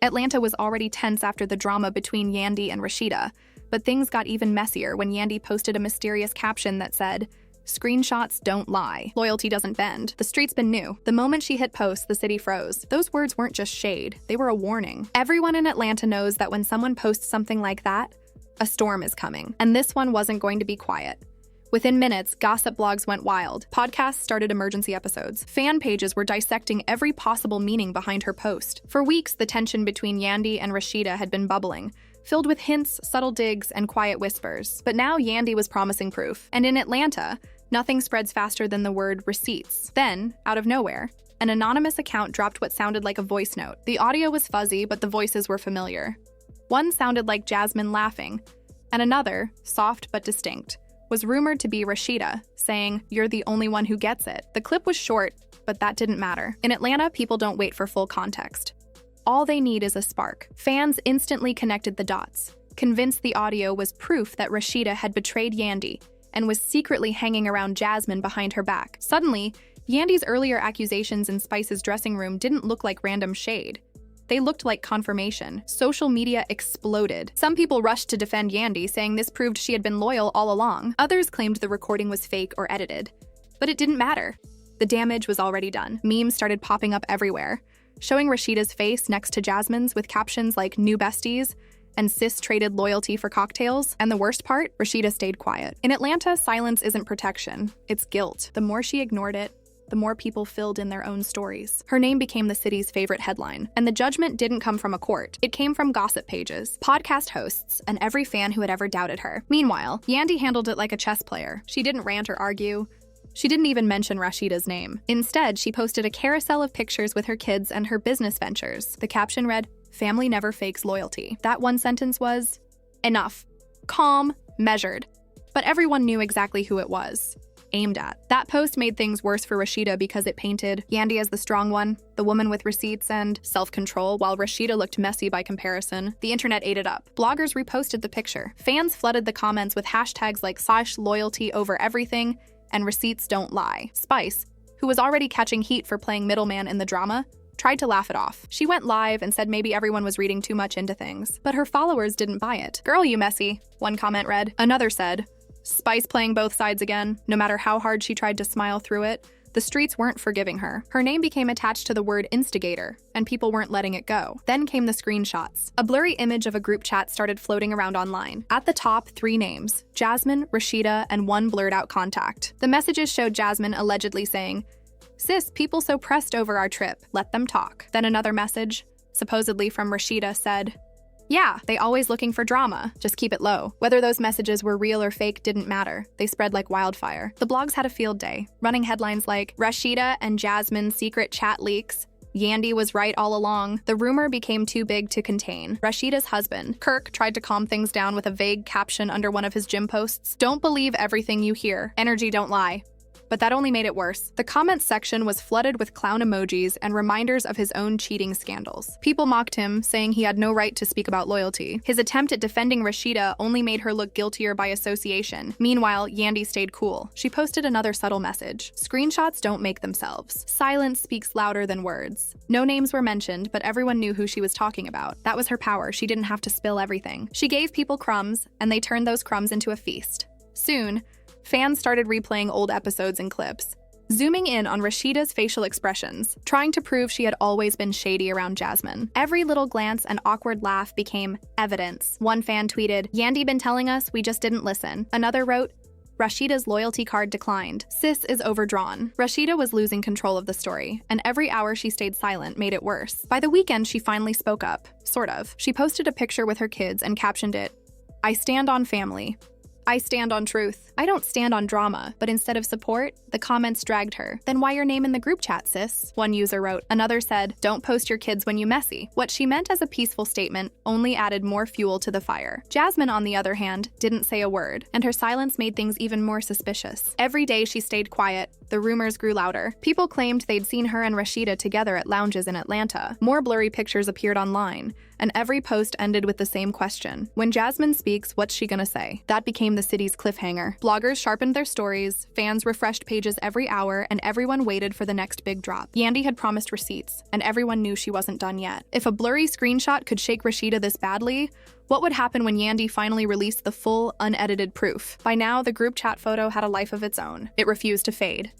Atlanta was already tense after the drama between Yandy and Rasheeda, but things got even messier when Yandy posted a mysterious caption that said, "Screenshots don't lie. Loyalty doesn't bend. The street's been new." The moment she hit post, the city froze. Those words weren't just shade, they were a warning. Everyone in Atlanta knows that when someone posts something like that, a storm is coming. And this one wasn't going to be quiet. Within minutes, gossip blogs went wild. Podcasts started emergency episodes. Fan pages were dissecting every possible meaning behind her post. For weeks, the tension between Yandy and Rasheeda had been bubbling, filled with hints, subtle digs, and quiet whispers. But now Yandy was promising proof. And in Atlanta, nothing spreads faster than the word receipts. Then, out of nowhere, an anonymous account dropped what sounded like a voice note. The audio was fuzzy, but the voices were familiar. One sounded like Jasmine laughing, and another, soft but distinct, was rumored to be Rasheeda, saying, "You're the only one who gets it." The clip was short, but that didn't matter. In Atlanta, people don't wait for full context. All they need is a spark. Fans instantly connected the dots, convinced the audio was proof that Rasheeda had betrayed Yandy and was secretly hanging around Jasmine behind her back. Suddenly, Yandy's earlier accusations in Spice's dressing room didn't look like random shade. They looked like confirmation. Social media exploded. Some people rushed to defend Yandy, saying this proved she had been loyal all along. Others claimed the recording was fake or edited. But it didn't matter. The damage was already done. Memes started popping up everywhere, showing Rasheeda's face next to Jasmine's with captions like "new besties" and "sis traded loyalty for cocktails." And the worst part, Rasheeda stayed quiet. In Atlanta, silence isn't protection, it's guilt. The more she ignored it, the more people filled in their own stories. Her name became the city's favorite headline. And the judgment didn't come from a court. It came from gossip pages, podcast hosts, and every fan who had ever doubted her. Meanwhile, Yandy handled it like a chess player. She didn't rant or argue. She didn't even mention Rasheeda's name. Instead, she posted a carousel of pictures with her kids and her business ventures. The caption read, "Family never fakes loyalty." That one sentence was enough. Calm, measured. But everyone knew exactly who it was. Aimed at. That post made things worse for Rasheeda because it painted Yandy as the strong one, the woman with receipts and self-control, while Rasheeda looked messy by comparison. The internet ate it up. Bloggers reposted the picture. Fans flooded the comments with hashtags like "loyalty over everything" and "receipts don't lie." Spice, who was already catching heat for playing middleman in the drama, tried to laugh it off. She went live and said maybe everyone was reading too much into things. But her followers didn't buy it. "Girl, you messy," one comment read. Another said, "Spice playing both sides again." No matter how hard she tried to smile through it, the streets weren't forgiving her. Her name became attached to the word instigator, and people weren't letting it go. Then came the screenshots. A blurry image of a group chat started floating around online. At the top, 3 names: Jasmine, Rasheeda, and 1 blurred out contact. The messages showed Jasmine allegedly saying, "Sis, people so pressed over our trip, let them talk." Then another message, supposedly from Rasheeda, said, "Yeah, they always looking for drama. Just keep it low." Whether those messages were real or fake didn't matter. They spread like wildfire. The blogs had a field day, running headlines like "Rasheeda and Jasmine secret chat leaks," "Yandy was right all along." The rumor became too big to contain. Rasheeda's husband, Kirk, tried to calm things down with a vague caption under one of his gym posts. "Don't believe everything you hear. Energy don't lie." But that only made it worse. The comments section was flooded with clown emojis and reminders of his own cheating scandals. People mocked him, saying he had no right to speak about loyalty. His attempt at defending Rasheeda only made her look guiltier by association. Meanwhile, Yandy stayed cool. She posted another subtle message: "Screenshots don't make themselves. Silence speaks louder than words." No names were mentioned, but everyone knew who she was talking about. That was her power. She didn't have to spill everything. She gave people crumbs, and they turned those crumbs into a feast. Soon, fans started replaying old episodes and clips, zooming in on Rasheeda's facial expressions, trying to prove she had always been shady around Jasmine. Every little glance and awkward laugh became evidence. One fan tweeted, "Yandy been telling us, we just didn't listen." Another wrote, "Rasheeda's loyalty card declined. Sis is overdrawn." Rasheeda was losing control of the story, and every hour she stayed silent made it worse. By the weekend, she finally spoke up, sort of. She posted a picture with her kids and captioned it, "I stand on family. I stand on truth. I don't stand on drama." But instead of support, the comments dragged her. "Then why your name in the group chat, sis?" one user wrote. Another said, "Don't post your kids when you messy." What she meant as a peaceful statement only added more fuel to the fire. Jasmine, on the other hand, didn't say a word, and her silence made things even more suspicious. Every day she stayed quiet, the rumors grew louder. People claimed they'd seen her and Rasheeda together at lounges in Atlanta. More blurry pictures appeared online, and every post ended with the same question. When Jasmine speaks, what's she gonna say? That became the city's cliffhanger. Bloggers sharpened their stories, fans refreshed pages every hour, and everyone waited for the next big drop. Yandy had promised receipts, and everyone knew she wasn't done yet. If a blurry screenshot could shake Rasheeda this badly, what would happen when Yandy finally released the full, unedited proof? By now, the group chat photo had a life of its own. It refused to fade.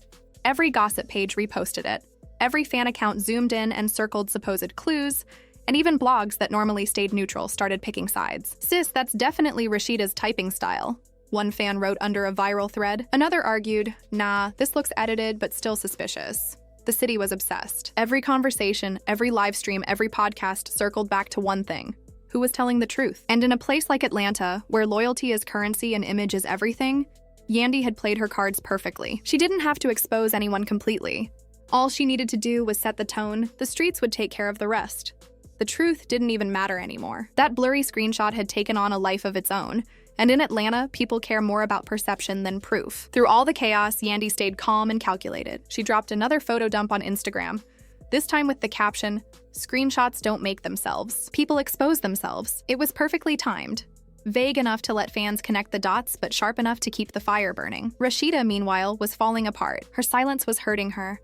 Every gossip page reposted it. Every fan account zoomed in and circled supposed clues, and even blogs that normally stayed neutral started picking sides. Sis, that's definitely Rasheeda's typing style, one fan wrote under a viral thread. Another argued, nah, this looks edited but still suspicious. The city was obsessed. Every conversation, every live stream, every podcast circled back to one thing: who was telling the truth? And in a place like Atlanta, where loyalty is currency and image is everything, Yandy had played her cards perfectly. She didn't have to expose anyone completely. All she needed to do was set the tone. The streets would take care of the rest. The truth didn't even matter anymore. That blurry screenshot had taken on a life of its own, and in Atlanta, people care more about perception than proof. Through all the chaos, Yandy stayed calm and calculated. She dropped another photo dump on Instagram, this time with the caption, "Screenshots don't make themselves. People expose themselves." It was perfectly timed. Vague enough to let fans connect the dots, but sharp enough to keep the fire burning. Rasheeda, meanwhile, was falling apart. Her silence was hurting her.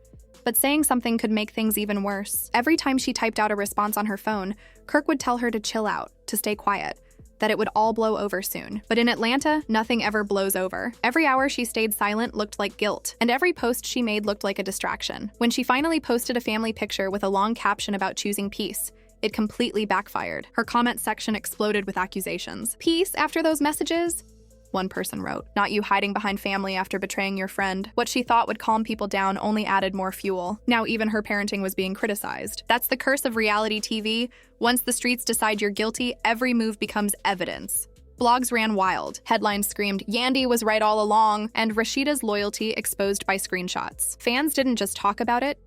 But saying something could make things even worse. Every time she typed out a response on her phone, Kirk would tell her to chill out, to stay quiet, that it would all blow over soon. But in Atlanta, nothing ever blows over. Every hour she stayed silent looked like guilt, and every post she made looked like a distraction. When she finally posted a family picture with a long caption about choosing peace, it completely backfired. Her comment section exploded with accusations. "Peace after those messages?" one person wrote. "Not you hiding behind family after betraying your friend." What she thought would calm people down only added more fuel. Now even her parenting was being criticized. That's the curse of reality TV. Once the streets decide you're guilty, every move becomes evidence. Blogs ran wild. Headlines screamed, "Yandy was right all along," and Rasheeda's loyalty exposed by screenshots. Fans didn't just talk about it,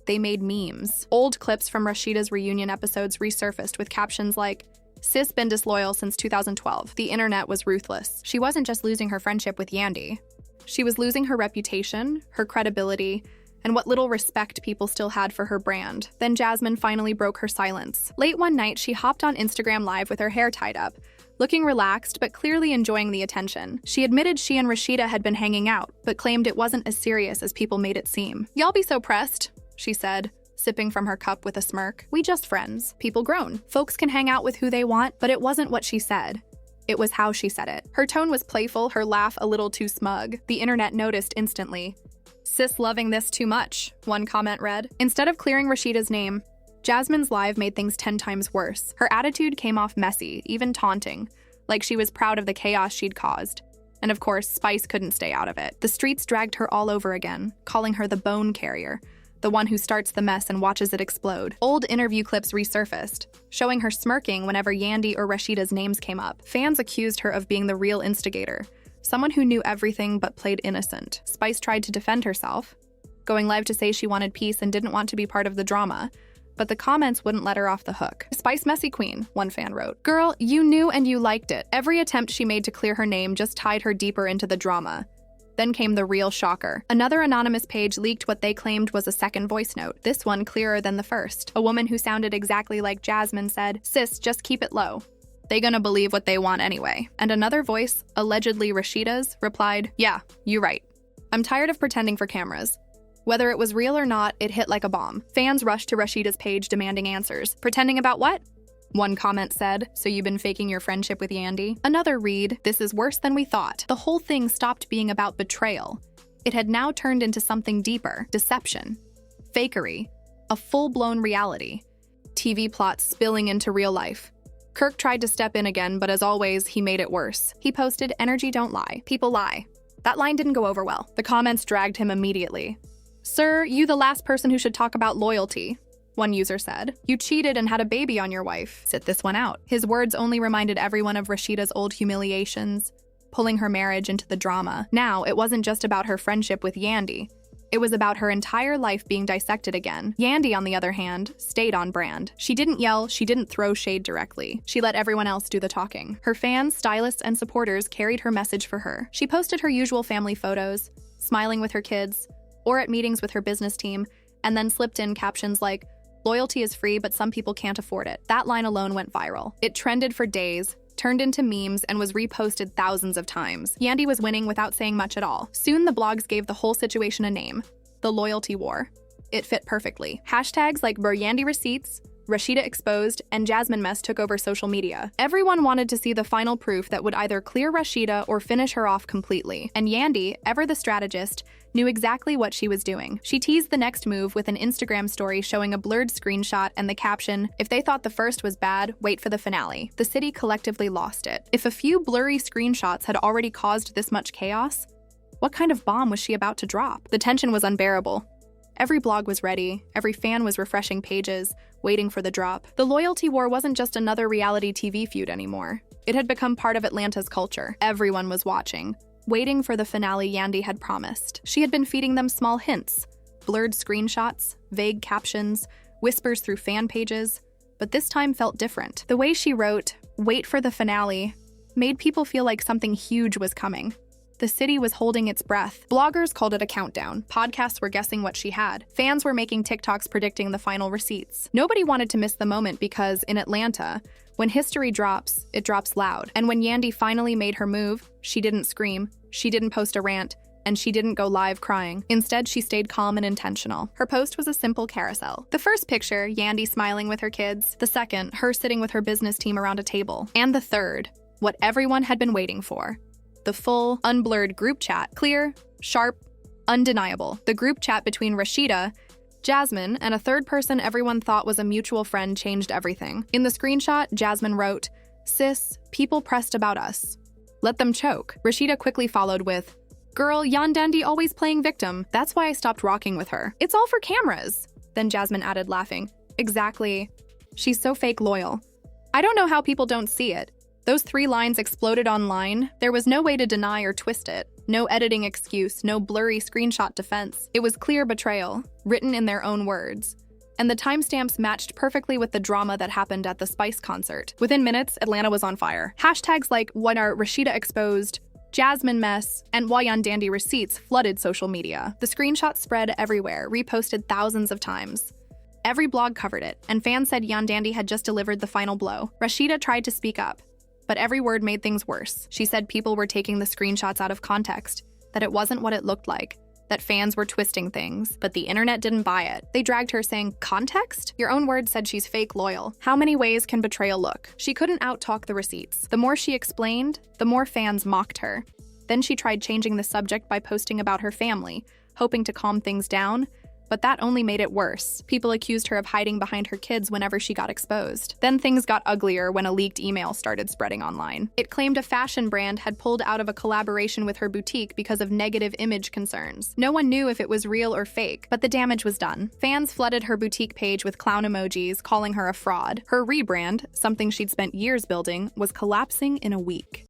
they made memes. Old clips from Rasheeda's reunion episodes resurfaced with captions like, "Sis been disloyal since 2012. The internet was ruthless." She wasn't just losing her friendship with Yandy. She was losing her reputation, her credibility, and what little respect people still had for her brand. Then Jasmine finally broke her silence. Late one night, she hopped on Instagram Live with her hair tied up, looking relaxed but clearly enjoying the attention. She admitted she and Rasheeda had been hanging out, but claimed it wasn't as serious as people made it seem. "Y'all be so pressed," she said, sipping from her cup with a smirk. "We just friends. People grown. Folks can hang out with who they want," but it wasn't what she said. It was how she said it. Her tone was playful, her laugh a little too smug. The internet noticed instantly. "Sis loving this too much," one comment read. Instead of clearing Rasheeda's name, Jasmine's live made things 10 times worse. Her attitude came off messy, even taunting, like she was proud of the chaos she'd caused. And of course, Spice couldn't stay out of it. The streets dragged her all over again, calling her the bone carrier, the one who starts the mess and watches it explode. Old interview clips resurfaced, showing her smirking whenever Yandy or Rasheeda's names came up. Fans accused her of being the real instigator, someone who knew everything but played innocent. Spice tried to defend herself, going live to say she wanted peace and didn't want to be part of the drama, but the comments wouldn't let her off the hook. "Spice messy queen," one fan wrote. "Girl, you knew and you liked it." Every attempt she made to clear her name just tied her deeper into the drama. Then came the real shocker. Another anonymous page leaked what they claimed was a second voice note, this one clearer than the first. A woman who sounded exactly like Jasmine said, "Sis, just keep it low. They gonna believe what they want anyway." And another voice, allegedly Rasheeda's, replied, "Yeah, you right. I'm tired of pretending for cameras." Whether it was real or not, it hit like a bomb. Fans rushed to Rasheeda's page demanding answers. "Pretending about what?" one comment said, "So you've been faking your friendship with Yandy?" Another read, "This is worse than we thought." The whole thing stopped being about betrayal. It had now turned into something deeper: deception, fakery, a full-blown reality. TV plots spilling into real life. Kirk tried to step in again, but as always, he made it worse. He posted, "Energy don't lie. People lie." That line didn't go over well. The comments dragged him immediately. "Sir, you the last person who should talk about loyalty," one user said. "You cheated and had a baby on your wife. Sit this one out." His words only reminded everyone of Rasheeda's old humiliations, pulling her marriage into the drama. Now, it wasn't just about her friendship with Yandy. It was about her entire life being dissected again. Yandy, on the other hand, stayed on brand. She didn't yell, she didn't throw shade directly. She let everyone else do the talking. Her fans, stylists, and supporters carried her message for her. She posted her usual family photos, smiling with her kids, or at meetings with her business team, and then slipped in captions like, "Loyalty is free, but some people can't afford it." That line alone went viral. It trended for days, turned into memes, and was reposted thousands of times. Yandy was winning without saying much at all. Soon the blogs gave the whole situation a name: the loyalty war. It fit perfectly. Hashtags like Yandy Receipts, Rasheeda Exposed, and Jasmine Mess took over social media. Everyone wanted to see the final proof that would either clear Rasheeda or finish her off completely. And Yandy, ever the strategist, knew exactly what she was doing. She teased the next move with an Instagram story showing a blurred screenshot and the caption, "If they thought the first was bad, wait for the finale." The city collectively lost it. If a few blurry screenshots had already caused this much chaos, what kind of bomb was she about to drop? The tension was unbearable. Every blog was ready, every fan was refreshing pages, waiting for the drop. The loyalty war wasn't just another reality TV feud anymore. It had become part of Atlanta's culture. Everyone was watching, waiting for the finale Yandy had promised. She had been feeding them small hints, blurred screenshots, vague captions, whispers through fan pages, but this time felt different. The way she wrote, "Wait for the finale," made people feel like something huge was coming. The city was holding its breath. Bloggers called it a countdown. Podcasts were guessing what she had. Fans were making TikToks predicting the final receipts. Nobody wanted to miss the moment because, in Atlanta, when history drops, it drops loud. And when Yandy finally made her move, she didn't scream, she didn't post a rant, and she didn't go live crying. Instead, she stayed calm and intentional. Her post was a simple carousel. The first picture, Yandy smiling with her kids. The second, her sitting with her business team around a table. And the third, what everyone had been waiting for: the full, unblurred group chat. Clear, sharp, undeniable. The group chat between Rasheeda, Jasmine, and a third person everyone thought was a mutual friend changed everything. In the screenshot, Jasmine wrote, "Sis, people pressed about us. Let them choke." Rasheeda quickly followed with, "Girl, Yandy always playing victim. That's why I stopped rocking with her. It's all for cameras." Then Jasmine added, laughing, "Exactly. She's so fake loyal. I don't know how people don't see it." Those 3 lines exploded online. There was no way to deny or twist it. No editing excuse, no blurry screenshot defense. It was clear betrayal, written in their own words. And the timestamps matched perfectly with the drama that happened at the Spice concert. Within minutes, Atlanta was on fire. Hashtags like "When are Rasheeda Exposed?", "Jasmine Mess," and "Yandy Receipts" flooded social media. The screenshots spread everywhere, reposted thousands of times. Every blog covered it, and fans said Yandy had just delivered the final blow. Rasheeda tried to speak up, but every word made things worse. She said people were taking the screenshots out of context, that it wasn't what it looked like, that fans were twisting things, but the internet didn't buy it. They dragged her saying, "Context? Your own words said she's fake loyal. How many ways can betrayal look?" She couldn't out-talk the receipts. The more she explained, the more fans mocked her. Then she tried changing the subject by posting about her family, hoping to calm things down, but that only made it worse. People accused her of hiding behind her kids whenever she got exposed. Then things got uglier when a leaked email started spreading online. It claimed a fashion brand had pulled out of a collaboration with her boutique because of negative image concerns. No one knew if it was real or fake, but the damage was done. Fans flooded her boutique page with clown emojis, calling her a fraud. Her rebrand, something she'd spent years building, was collapsing in a week.